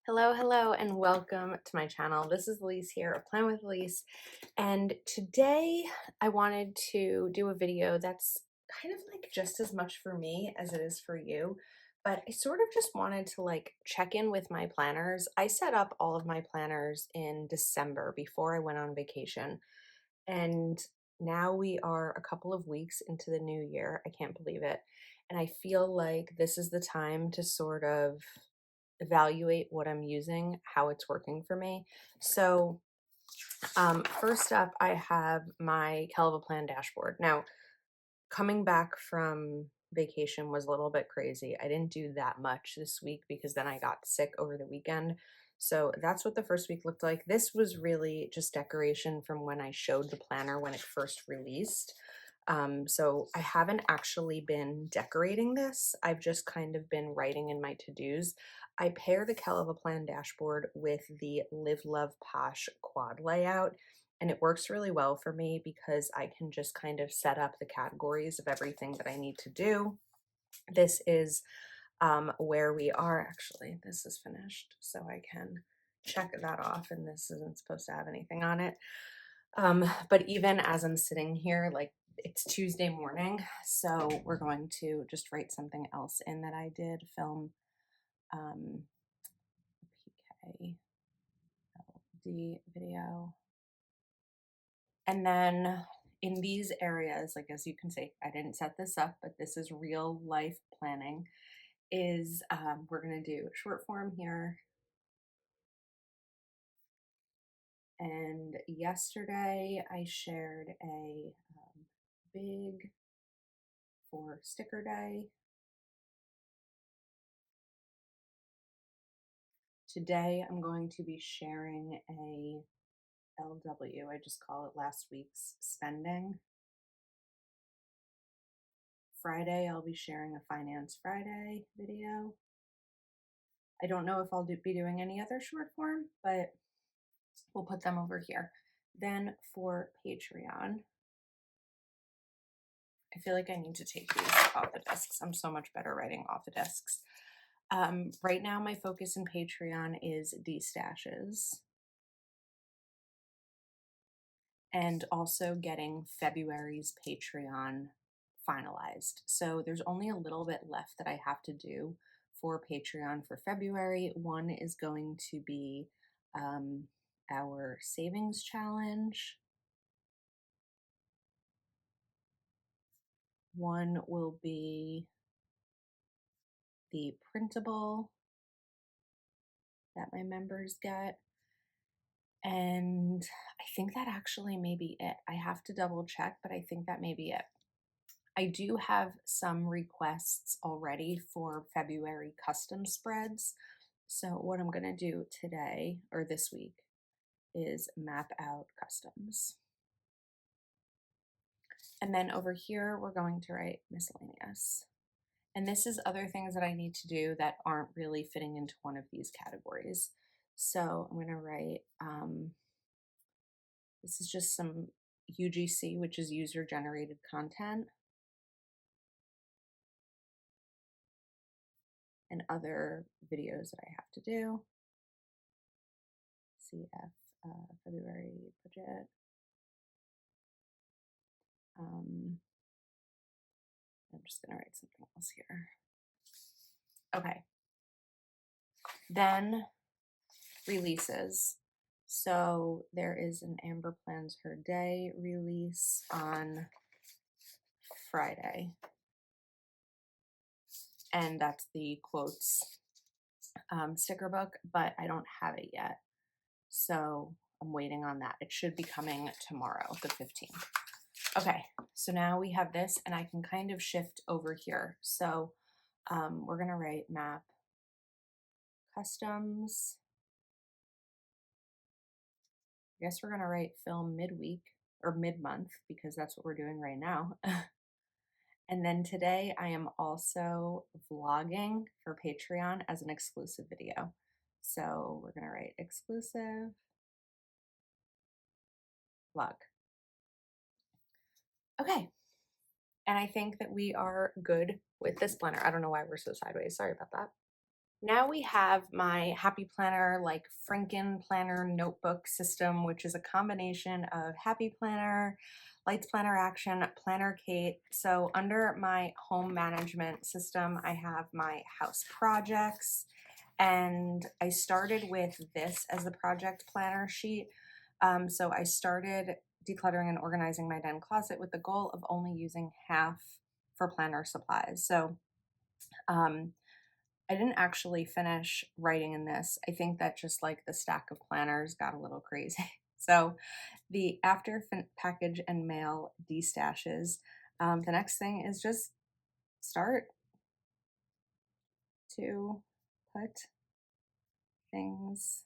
Hello, and welcome to my channel. This is Elise here of Plan with Elise, and today I wanted to do a video that's kind of like just as much for me as it is for you, but I sort of just wanted to like check in with my planners. I set up all of my planners in December before I went on vacation, and now we are a couple of weeks into the new year. I can't believe it. And I feel like this is the time to sort of evaluate what I'm using, how it's working for me. So, first up, I have my Canva Plan dashboard. Now, coming back from vacation was a little bit crazy. I didn't do that much this week because then I got sick over the weekend. So that's what the first week looked like. This was really just decoration from when I showed the planner when it first released. So I haven't actually been decorating this. I've just kind of been writing in my to-dos. I pair the Canva Plan dashboard with the Live Love Posh quad layout, and it works really well for me because I can just kind of set up the categories of everything that I need to do. This is where we are. Actually, this is finished, so I can check that off, and this isn't supposed to have anything on it. But even as I'm sitting here, like it's Tuesday morning, so we're going to just write something else in that I did film PKLD video. And then in these areas, like as you can see, I didn't set this up, but this is real life planning, is we're going to do short form here. And yesterday I shared a big for sticker day. Today I'm going to be sharing a LW, I just call it last week's spending. Friday I'll be sharing a Finance Friday video. I don't know if I'll be doing any other short form, but we'll put them over here. Then for Patreon, I feel like I need to take these off the desks. I'm so much better writing off the desks. Right now, my focus in Patreon is destashes and also getting February's Patreon finalized. So there's only a little bit left that I have to do for Patreon for February. One is going to be our savings challenge. One will be the printable that my members get. And I think that actually may be it. I have to double check, but I think that may be it. I do have some requests already for February custom spreads. So what I'm going to do today or this week is map out customs. And then over here, we're going to write miscellaneous. And this is other things that I need to do that aren't really fitting into one of these categories. So I'm going to write, this is just some UGC, which is user generated content, and other videos that I have to do. CF February budget. I'm just going to write something else here. Okay. Then releases. So there is an Amber Plans Her Day release on Friday. And that's the quotes sticker book, but I don't have it yet. So I'm waiting on that. It should be coming tomorrow, the 15th. Okay, so now we have this, and I can kind of shift over here. So we're going to write map customs. I guess we're going to write film midweek or mid-month because that's what we're doing right now. And then today I am also vlogging for Patreon as an exclusive video. So we're going to write exclusive vlog. Okay. And I think that we are good with this planner. I don't know why we're so sideways. Sorry about that. Now we have my Happy Planner, like Franken Planner notebook system, which is a combination of Happy Planner, Lights Planner Action, Planner Kate. So under my home management system, I have my house projects, and I started with this as the project planner sheet. So I started decluttering and organizing my den closet with the goal of only using half for planner supplies. So um, I didn't actually finish writing in this. I think that just like the stack of planners got a little crazy. So the after package and mail destashes, the next thing is just start to put things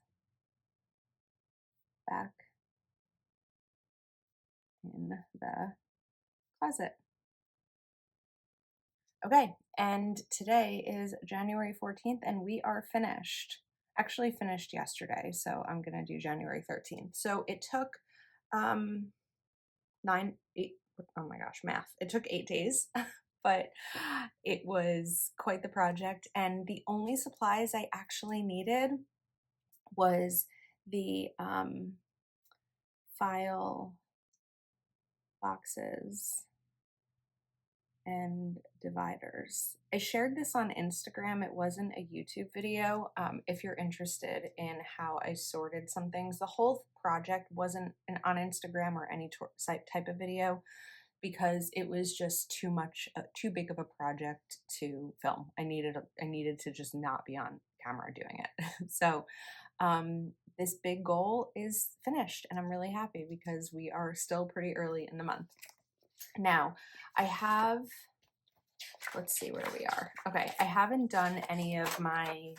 back in the closet. Okay, and today is January 14th and we are finished. Actually finished yesterday, so I'm gonna do January 13th. So it took um nine, eight, oh my gosh, math. It took 8 days, but it was quite the project. And the only supplies I actually needed was the file boxes and dividers. I shared this on Instagram. It wasn't a YouTube video. If you're interested in how I sorted some things, the whole project wasn't on Instagram or any site type of video because it was just too much, too big of a project to film. I needed to just not be on camera doing it. So this big goal is finished, and I'm really happy because we are still pretty early in the month. Now, I have, let's see where we are. Okay, I haven't done any of my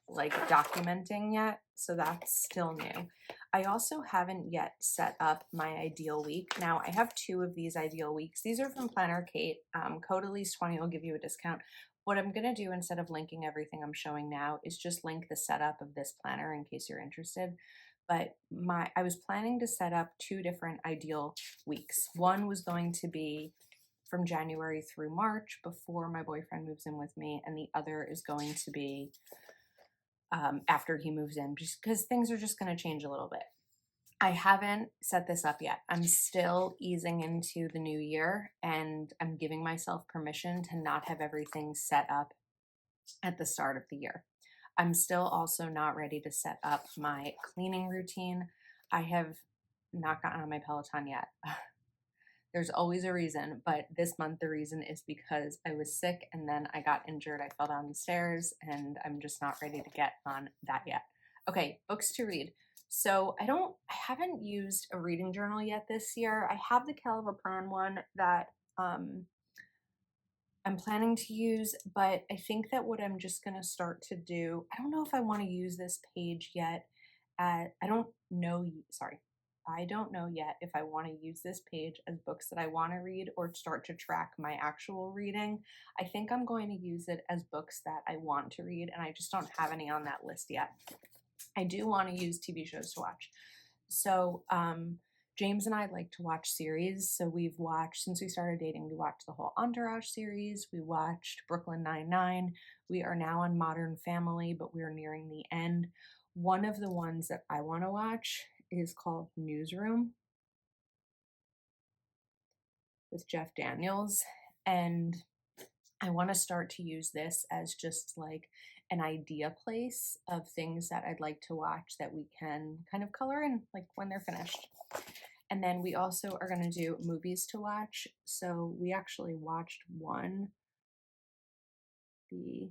like documenting yet, so that's still new. I also haven't yet set up my ideal week. Now, I have 2 of these ideal weeks. These are from Planner Kate. Code Elise 20 will give you a discount. What I'm going to do instead of linking everything I'm showing now is just link the setup of this planner in case you're interested. But I was planning to set up 2 different ideal weeks. One was going to be from January through March before my boyfriend moves in with me, and the other is going to be after he moves in, just because things are just going to change a little bit. I haven't set this up yet. I'm still easing into the new year, and I'm giving myself permission to not have everything set up at the start of the year. I'm still also not ready to set up my cleaning routine. I have not gotten on my Peloton yet. There's always a reason, but this month the reason is because I was sick and then I got injured. I fell down the stairs and I'm just not ready to get on that yet. Okay, books to read. So I haven't used a reading journal yet this year. I have the Calva Plan one that I'm planning to use, but I think that what I'm just going to start to do, I don't know if I want to use this page yet. I don't know, sorry. I don't know yet if I want to use this page as books that I want to read or start to track my actual reading. I think I'm going to use it as books that I want to read, and I just don't have any on that list yet. I do want to use TV shows to watch. So, James and I like to watch series. So we've watched, since we started dating, we watched the whole Entourage series. We watched Brooklyn Nine-Nine. We are now on Modern Family, but we are nearing the end. One of the ones that I want to watch is called Newsroom with Jeff Daniels. And I want to start to use this as just like an idea place of things that I'd like to watch that we can kind of color in like when they're finished. And then we also are going to do movies to watch. So we actually watched one, The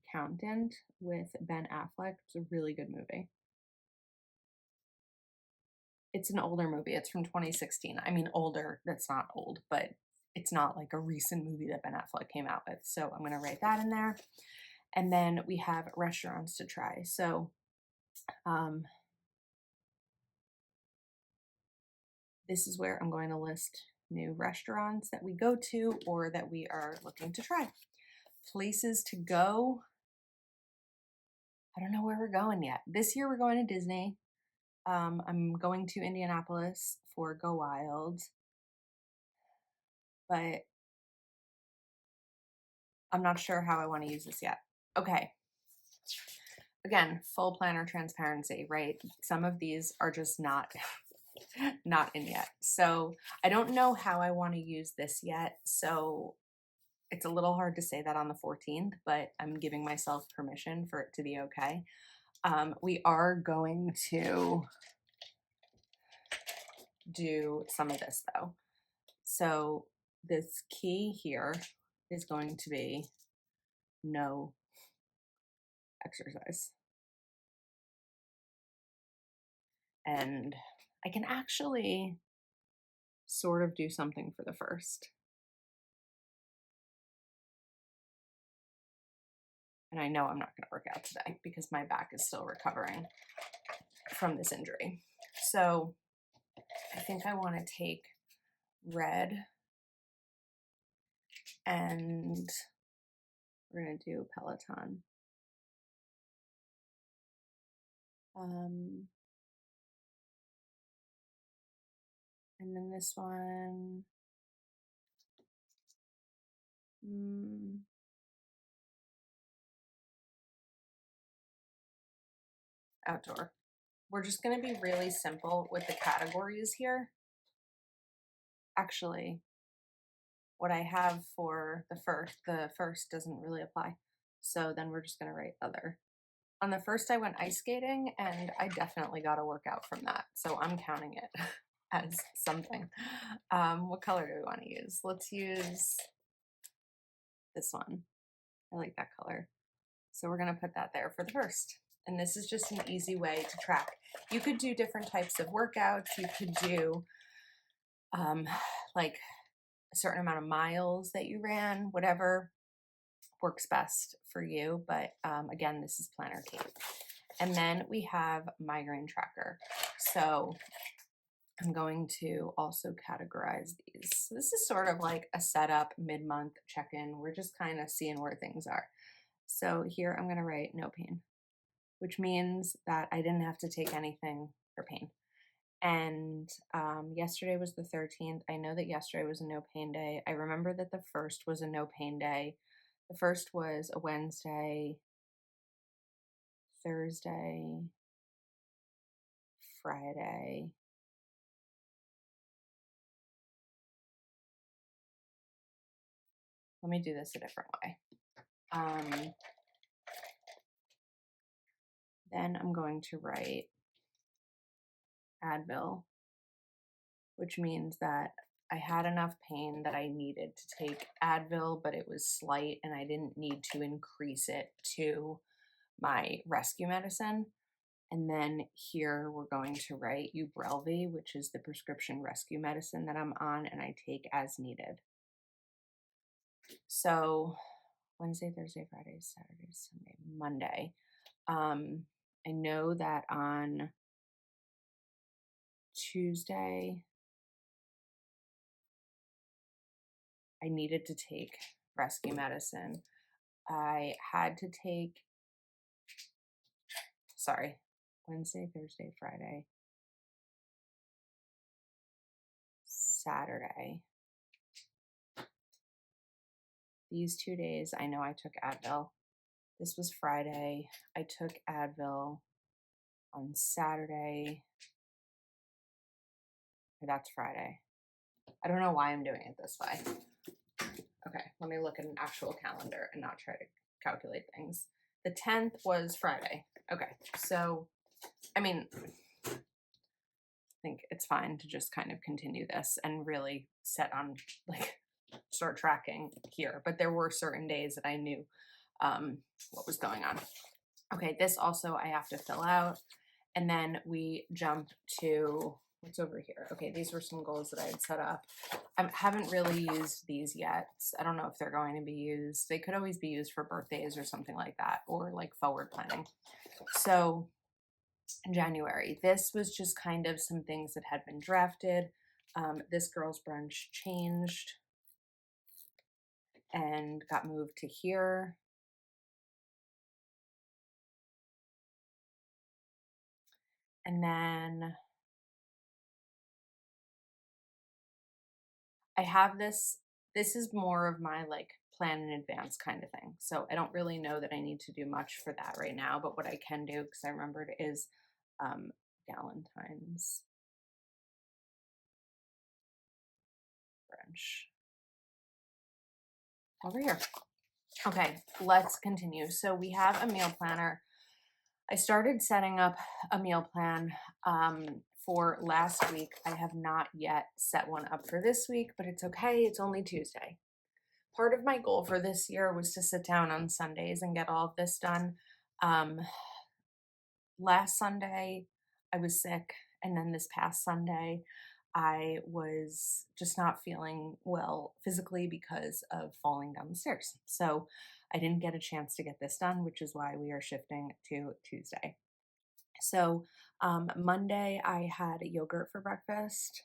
Accountant with Ben Affleck. It's a really good movie. It's an older movie. It's from 2016. I mean, older, that's not old, but it's not like a recent movie that Ben Affleck came out with. So I'm going to write that in there. And then we have restaurants to try. So this is where I'm going to list new restaurants that we go to or that we are looking to try. Places to go. I don't know where we're going yet. This year we're going to Disney. I'm going to Indianapolis for Go Wild, but I'm not sure how I want to use this yet. Okay, Again, full planner transparency, right? Some of these are just not not in yet. So I don't know how I want to use this yet. So it's a little hard to say that on the 14th, but I'm giving myself permission for it to be okay. We are going to do some of this though. So this key here is going to be no exercise. And I can actually sort of do something for the first. And I know I'm not going to work out today because my back is still recovering from this injury. So I think I want to take red and we're going to do Peloton. And then this one, outdoor. We're just going to be really simple with the categories here. Actually, what I have for the first doesn't really apply. So then we're just going to write other. On the first, I went ice skating, and I definitely got a workout from that. So I'm counting it as something. What color do we want to use? Let's use this one. I like that color. So we're going to put that there for the first. And this is just an easy way to track. You could do different types of workouts. You could do like a certain amount of miles that you ran, whatever works best for you. But again, this is Planner Kate. And then we have migraine tracker. So I'm going to also categorize these. So this is sort of like a setup mid-month check-in. We're just kind of seeing where things are. So here I'm going to write no pain, which means that I didn't have to take anything for pain. And yesterday was the 13th. I know that yesterday was a no pain day. I remember that the first was a no pain day. The first was a Wednesday, Thursday, Friday. Let me do this a different way. Then I'm going to write Advil, which means that I had enough pain that I needed to take Advil, but it was slight and I didn't need to increase it to my rescue medicine. And then here we're going to write Ubrelvy, which is the prescription rescue medicine that I'm on and I take as needed. So Wednesday, Thursday, Friday, Saturday, Sunday, Monday. I know that on Tuesday, I needed to take rescue medicine. I had to take, Wednesday, Thursday, Friday, Saturday. These 2 days, I know I took Advil. This was Friday. I took Advil on Saturday. That's Friday. I don't know why I'm doing it this way. Okay, let me look at an actual calendar and not try to calculate things. The 10th was Friday. Okay, so, I mean, I think it's fine to just kind of continue this and really set on, like, start tracking here. But there were certain days that I knew what was going on. Okay, this also I have to fill out. And then we jump to what's over here. Okay, these were some goals that I had set up. I haven't really used these yet. I don't know if they're going to be used. They could always be used for birthdays or something like that, or like forward planning. So in January, this was just kind of some things that had been drafted. This girl's brunch changed and got moved to here. And then I have this is more of my like plan in advance kind of thing. So I don't really know that I need to do much for that right now, but what I can do, because I remembered, is um, Galentine's brunch over here. Okay, let's continue. So we have a meal planner. I started setting up a meal plan for last week. I have not yet set one up for this week, but it's okay. It's only Tuesday. Part of my goal for this year was to sit down on Sundays and get all of this done. Um, Last Sunday, I was sick, and then this past Sunday, I was just not feeling well physically because of falling down the stairs. So I didn't get a chance to get this done, which is why we are shifting to Tuesday. So Monday, I had yogurt for breakfast,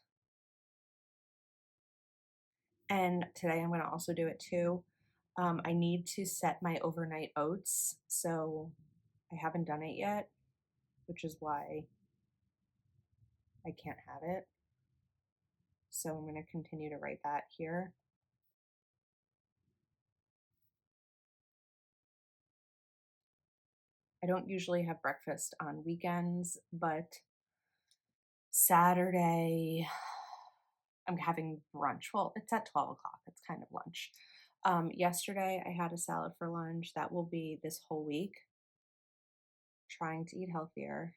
and today I'm going to also do it too. I need to set my overnight oats, so I haven't done it yet, which is why I can't have it. So I'm going to continue to write that here. I don't usually have breakfast on weekends, but Saturday I'm having brunch. Well, it's at 12 o'clock. It's kind of lunch. Yesterday I had a salad for lunch. That will be this whole week. Trying to eat healthier.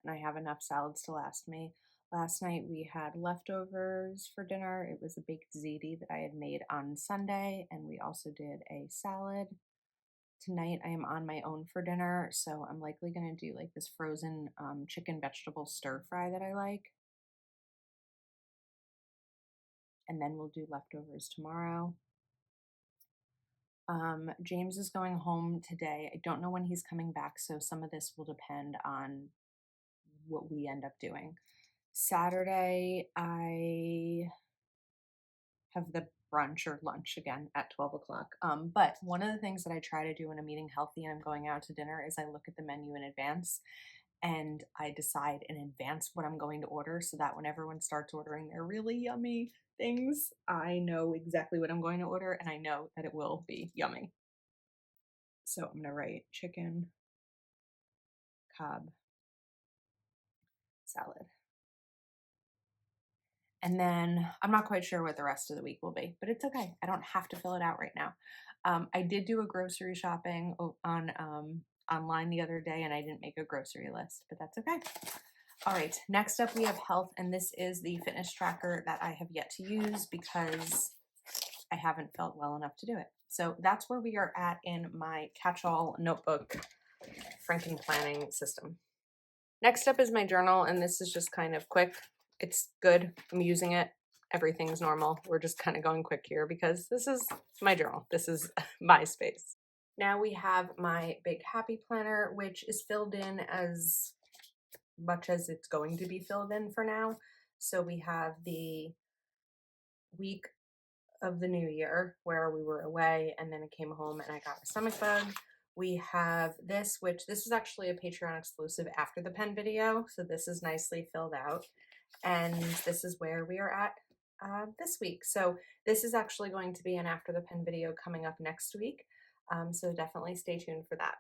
And I have enough salads to last me. Last night we had leftovers for dinner. It was a baked ziti that I had made on Sunday, and we also did a salad. Tonight I am on my own for dinner, so I'm likely going to do like this frozen chicken vegetable stir fry that I like. And then we'll do leftovers tomorrow. James is going home today. I don't know when he's coming back, so some of this will depend on what we end up doing. Saturday, I have the brunch or lunch again at 12 o'clock. But one of the things that I try to do when I'm eating healthy and I'm going out to dinner is I look at the menu in advance and I decide in advance what I'm going to order so that when everyone starts ordering their really yummy things, I know exactly what I'm going to order and I know that it will be yummy. So I'm going to write chicken, Cobb, salad. And then I'm not quite sure what the rest of the week will be, but it's okay. I don't have to fill it out right now. I did do a grocery shopping on online the other day, and I didn't make a grocery list, but that's okay. All right, next up we have health, and this is the fitness tracker that I have yet to use because I haven't felt well enough to do it. So that's where we are at in my catch-all notebook Franken planning system. Next up is my journal, and this is just kind of quick. It's good. I'm using it. Everything's normal. We're just kind of going quick here because this is my journal. This is my space. Now we have my big happy planner, which is filled in as much as it's going to be filled in for now. So we have the week of the new year where we were away and then I came home and I got a stomach bug. We have this, which this is actually a Patreon exclusive after the pen video. So this is nicely filled out. And this is where we are at this week. So this is actually going to be an after the pen video coming up next week. So definitely stay tuned for that.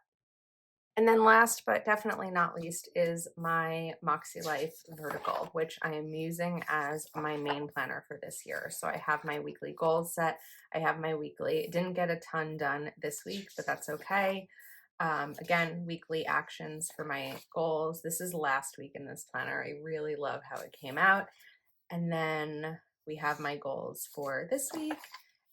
And then last but definitely not least is my Moxie Life Vertical, which I am using as my main planner for this year. So I have my weekly goals set. I have my weekly, didn't get a ton done this week, but that's okay. Again, weekly actions for my goals. This is last week in this planner. I really love how it came out. And then we have my goals for this week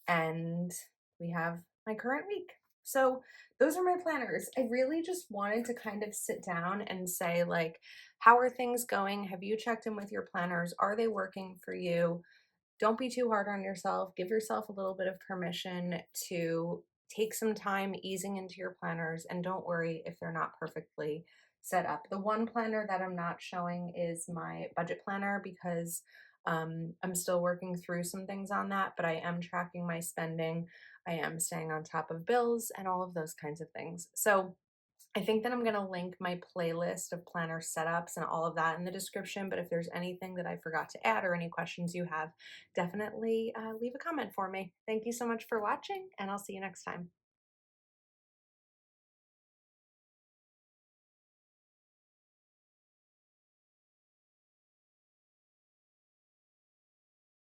and we have my current week. So those are my planners. I really just wanted to kind of sit down and say, like, how are things going? Have you checked in with your planners? Are they working for you? Don't be too hard on yourself. Give yourself a little bit of permission to take some time easing into your planners, and don't worry if they're not perfectly set up. The one planner that I'm not showing is my budget planner because I'm still working through some things on that, but I am tracking my spending. I am staying on top of bills and all of those kinds of things. So I think that I'm going to link my playlist of planner setups and all of that in the description, but if there's anything that I forgot to add or any questions you have, definitely leave a comment for me. Thank you so much for watching, and I'll see you next time.